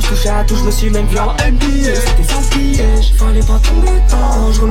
touche à tout, je me suis même vu en NBA. C'était sans piège, fallait pas tomber dedans.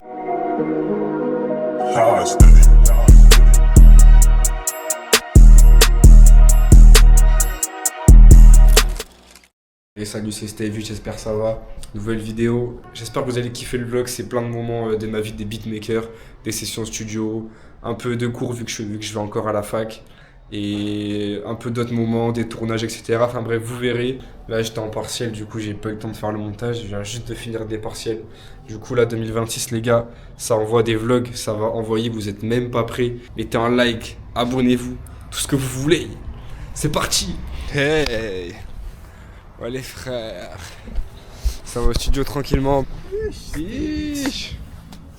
Et salut, c'est Stevie, j'espère que ça va. Nouvelle vidéo, j'espère que vous allez kiffer le vlog. C'est plein de moments de ma vie des beatmakers, des sessions studio, un peu de cours vu que je vais encore à la fac, et un peu d'autres moments, des tournages, etc. Enfin bref, vous verrez. Là j'étais en partiel, du coup j'ai pas eu le temps de faire le montage, je viens juste de finir des partiels. Du coup là 2026 les gars, ça envoie des vlogs, ça va envoyer, vous êtes même pas prêts. Mettez un like, abonnez-vous, tout ce que vous voulez. C'est parti. Hey. Ouais les frères, ça va au studio tranquillement. Chiche.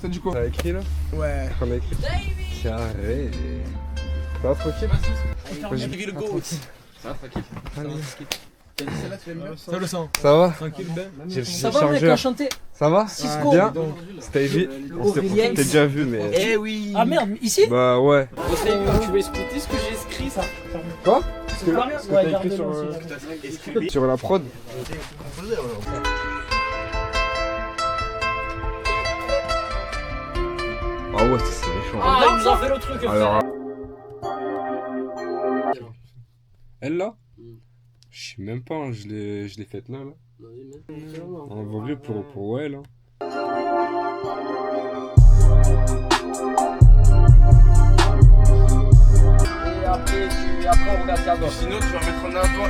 Ça du coup t'as écrit là? Ouais. On a écrit. Carré. Ça va tranquille? Ça va tranquille. Ça le sent. Ça va? Tranquille ben. Ça va mec, enchanté. Ça va? Cisco. Bien. Stevie. On s'est déjà vu mais... Eh oui. Ah merde, ici? Bah ouais. Tu veux expliquer ce que j'ai écrit ça? Quoi? Ce que t'as écrit sur la prod. Ah ouais, c'est méchant. Ah, il nous a fait le truc. Alors... Elle là? Je sais même pas, hein, je l'ai faite là. On va ouvrir pour elle. Hein. Et après on regarde ça. Sinon tu vas mettre en avant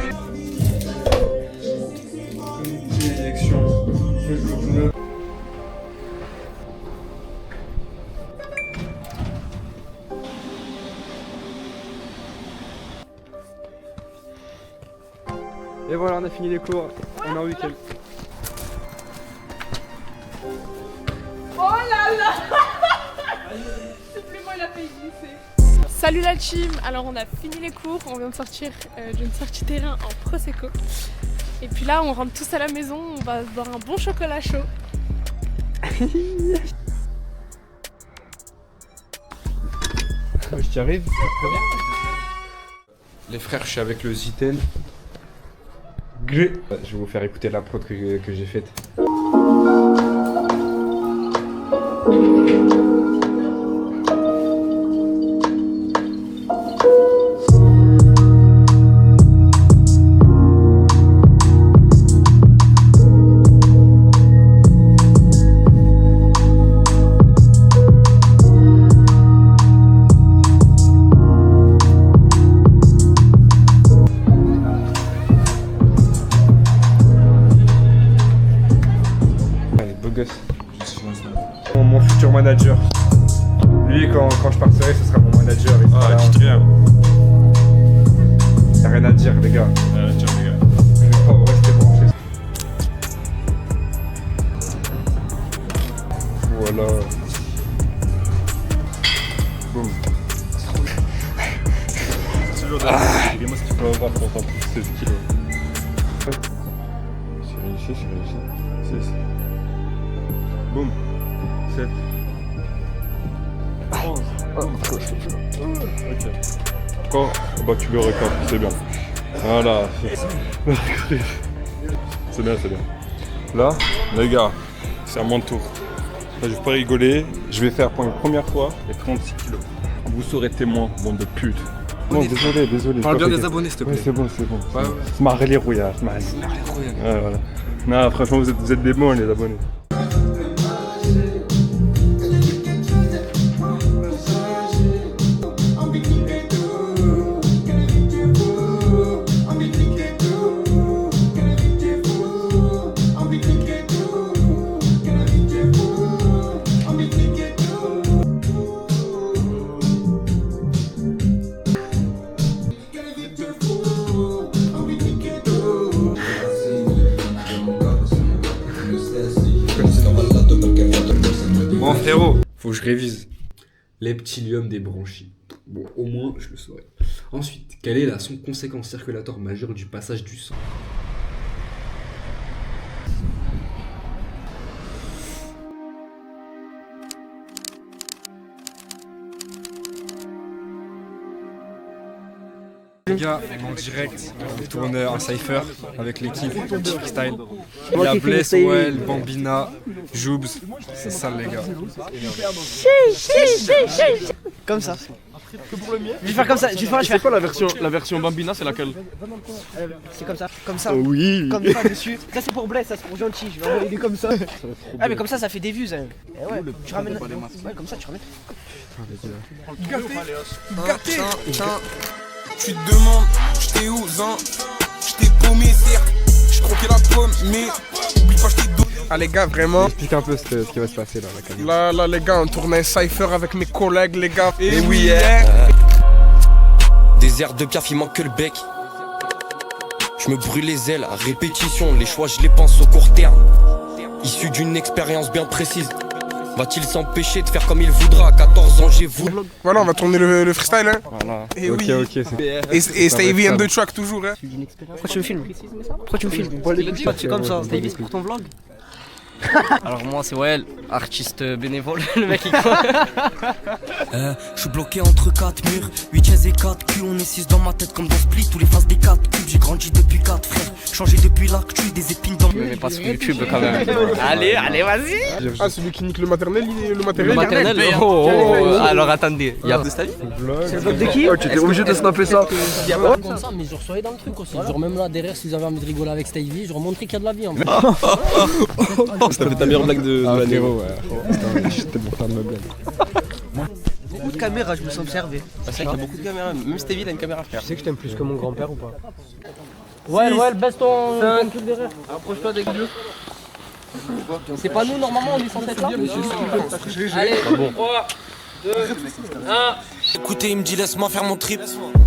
une direction. Et voilà, on a fini les cours, on est en week-end. Oh là là. C'est plus moi, il a fait glisser. Salut la team. Alors on a fini les cours, on vient de sortir d'une sortie terrain en Prosecco. Et puis là on rentre tous à la maison, on va boire un bon chocolat chaud. Je t'y arrive. Les frères, je suis avec le Ziten. Je vais vous faire écouter la prod que j'ai faite. Mon futur manager. Lui, quand je partirai, ce sera mon manager. Ah, quitte rien. Y'a rien à dire, les gars. Rien à dire, les gars. Je vais pas rester branché. Voilà. Boum. C'est toujours de moi ce qu'il faut avoir pour t'en pousser 16 kilos. J'ai réussi. 6. Boum. 7. 11. Ok. Quand bah tu le recordes, c'est bien. Voilà. C'est bien, c'est bien. Là, les gars, c'est à mon tour. Là, je vais pas rigoler. Je vais faire pour une première fois les 36 kilos. Vous serez témoin, bande de putes. Non, désolé. Parle bien des abonnés, s'il te plaît. Ouais, c'est bon. Ouais. C'est marré les rouillards. Ouais, voilà. Non, franchement, vous êtes des bons, les abonnés. Bon frérot, faut que je révise. Leptilium des branchies. Bon, au moins, je le saurai. Ensuite, quelle est la conséquence circulatoire majeure du passage du sang? gars, on est en direct, on tourne un cypher avec l'équipe Freestyle. Il y a Bless, Well, Bambina, Joubs, c'est ça les gars. Comme ça. Je vais faire comme ça, je vais faire. C'est quoi la version Bambina, c'est laquelle? C'est comme ça, comme ça. Oui. Comme ça dessus. Ça c'est pour Bless, ça c'est pour Gentil. Je vais envoyer des comme ça. Ah mais comme ça fait des vues. Ça. Eh ouais, tu ramènes. Ouais, comme ça tu ramènes. Gâté. Tu te demandes, j'étais où, Zan? J't'ai paumé, certes. J'croquais la pomme, mais oublie pas, j't'ai donné. Ah les gars, vraiment. Explique un peu ce qui va se passer là, la caméra. Là les gars, on tourne un cypher avec mes collègues, les gars. Et oui, des airs de piaf, il manque que le bec. Je me brûle les ailes, à répétition, les choix je les pense au court terme. Issu d'une expérience bien précise, va-t-il s'empêcher de faire comme il voudra? À 14 ans j'ai voulu. Voilà, on va tourner le freestyle, hein. Voilà. Et Ok, oui. ok. Et Stevie and the track toujours, hein. Pourquoi tu me filmes? Pourquoi tu me filmes? C'est comme ça, Stevie, c'est pour ton vlog. Alors moi c'est Well, artiste bénévole, le mec il croit. Je suis bloqué entre 4 murs, 8 chaises et 4 culs. On est 6 dans ma tête comme dans Split, tous les faces des 4 cubes. J'ai grandi depuis 4 frères, changé depuis l'actu, des épines dans Mais pas sur YouTube quand même. Allez, vas-y. Ah, celui qui nique le maternel, Le maternel. Oh, alors attendez, il y a de C'est le vlog de qui? tu étais obligé de snapper ça. Comme ça, mais genre soyez dans le truc aussi. Genre même là derrière, si vous avez envie de rigoler avec Stevie, genre montrer qu'il y a de la vie en fait. C'était ta meilleure blague de l'année. Ouais, j'étais bon faire de ma blague. Beaucoup de caméras, je me sens observé. C'est vrai qu'il y a beaucoup de caméras, même Stevie il a une caméra frère. Tu sais que je t'aime plus que mon grand-père ou pas? Ouais, baisse ton cul derrière. Approche-toi des bleus. C'est pas nous normalement, on est censé être là. Allez, 3, 2, 1. Écoutez, il me dit laisse-moi faire mon trip.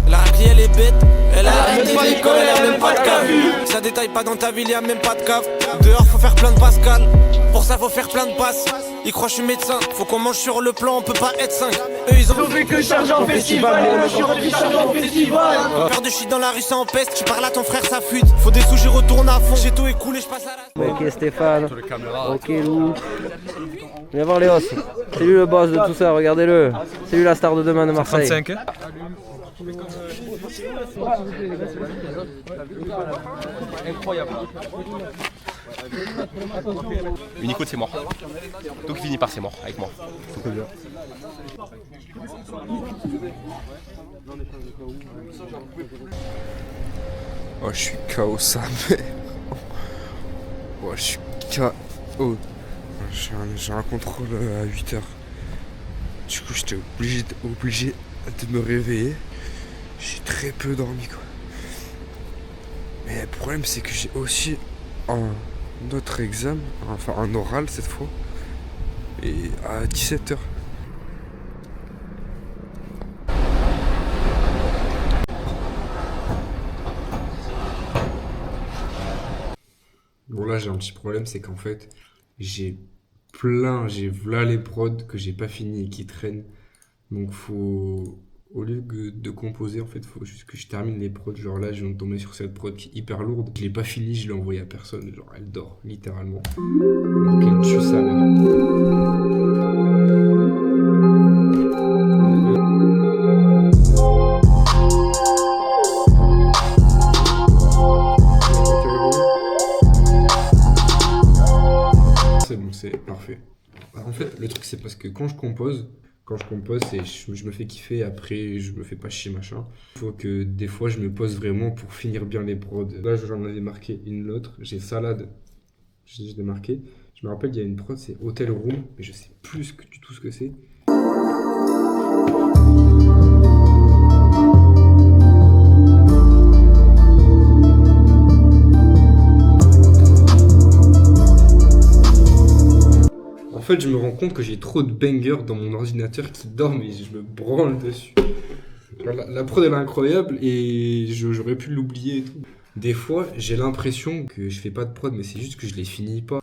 La raclée elle est bête, elle a arrêté l'école, elle a même pas de cave. Ça détaille pas dans ta ville, y'a même pas de cave. Dehors faut faire plein de Pascal, pour ça faut faire plein de passes. Ils croient que je suis médecin, faut qu'on mange sur le plan, on peut pas être 5. Eux ils ont fait que charger en festival, moi je suis rempli charger en festival. Faire de shit dans la rue ça empeste, tu parles à ton frère ça fuite. Faut des sous, j'y retourne à fond, j'ai tout écoulé, je passe à la... Ok Stéphane, ok Lou. Viens voir Léos, c'est lui le boss de tout ça, regardez-le. C'est lui la star de demain de Marseille. 35, hein. Incroyable. Unico c'est mort. Donc il finit par c'est mort avec moi. Oh, je suis KO ça, mais. Oh, je suis KO. J'ai un contrôle à 8h. Du coup, j'étais obligé de me réveiller. J'ai très peu dormi, quoi. Mais le problème, c'est que j'ai aussi un autre examen, enfin un oral cette fois, et à 17h. Bon, là, j'ai un petit problème, c'est qu'en fait, j'ai là les prods que j'ai pas fini et qui traînent. Donc faut, au lieu de composer, en fait, faut juste que je termine les prods. Genre là, je viens de tomber sur cette prod qui est hyper lourde. Je l'ai pas fini, je l'ai envoyée à personne. Genre, elle dort, littéralement. Donc elle tue ça, c'est bon, c'est parfait. En fait, le truc, c'est parce que quand je compose, je me fais kiffer, après je me fais pas chier machin. Il faut que des fois je me pose vraiment pour finir bien les prods. Là j'en avais marqué une autre, j'ai Salade, je l'ai marqué. Je me rappelle il y a une prod, c'est Hotel Room, mais je sais plus du tout ce que c'est. En fait, je me rends compte que j'ai trop de bangers dans mon ordinateur qui dorment et je me branle dessus. La prod elle est incroyable et j'aurais pu l'oublier et tout. Des fois, j'ai l'impression que je fais pas de prod, mais c'est juste que je les finis pas.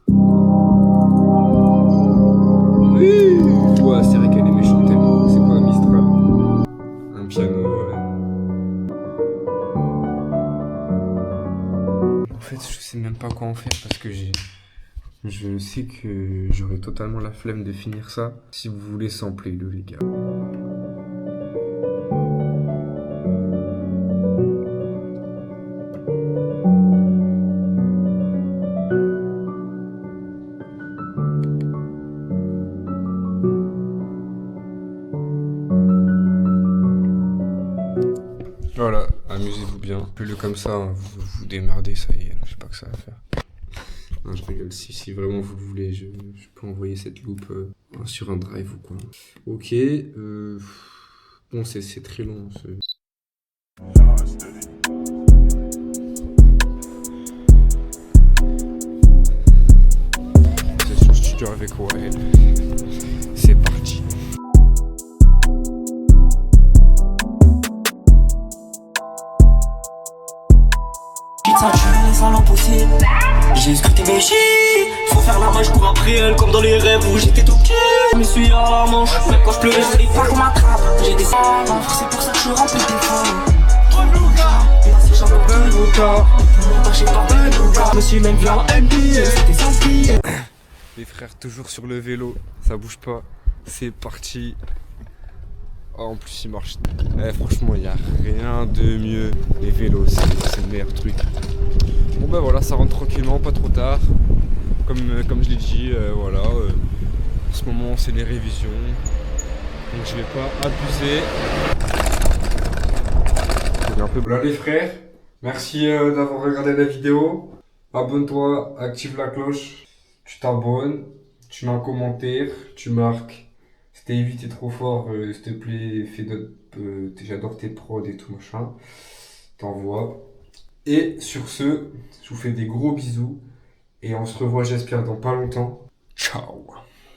Oui, ouais, c'est vrai qu'elle est méchante, elle. C'est quoi un Mistral? Un piano, ouais. En fait, je sais même pas quoi en faire parce que je sais que j'aurai totalement la flemme de finir ça. Si vous voulez sampler-le, les gars. Plus le comme ça, hein, vous démerdez, ça y est, je sais pas que ça va faire. Non, je rigole, si vraiment vous le voulez, je peux envoyer cette loupe sur un drive ou quoi. Ok, bon c'est très long. Session studio avec Wael, c'est parti. Je les l'impossible. J'ai scruté mes chiffres. Faut faire la main, je cours après elle comme dans les rêves où j'étais tout petit. Je me suis à la manche, même quand je pleurais, je voulais pas qu'on m'attrape. J'ai des savants, c'est pour ça que je remplis des fois. Je me suis même vu en NBA, c'était sans pied. Les frères toujours sur le vélo, ça bouge pas, c'est parti. Oh, en plus il marche. Franchement il n'y a rien de mieux. Les vélos c'est le meilleur truc. Bon ben voilà, ça rentre tranquillement, pas trop tard. Comme je l'ai dit, voilà. En ce moment c'est les révisions. Donc je vais pas abuser. Voilà les frères, merci d'avoir regardé la vidéo. Abonne-toi, active la cloche, tu t'abonnes, tu mets un commentaire, tu marques. Stevie, t'es trop fort, s'il te plaît, fais d'autres. J'adore tes prods et tout machin. T'envoies. Et sur ce, je vous fais des gros bisous. Et on se revoit, j'espère, dans pas longtemps. Ciao!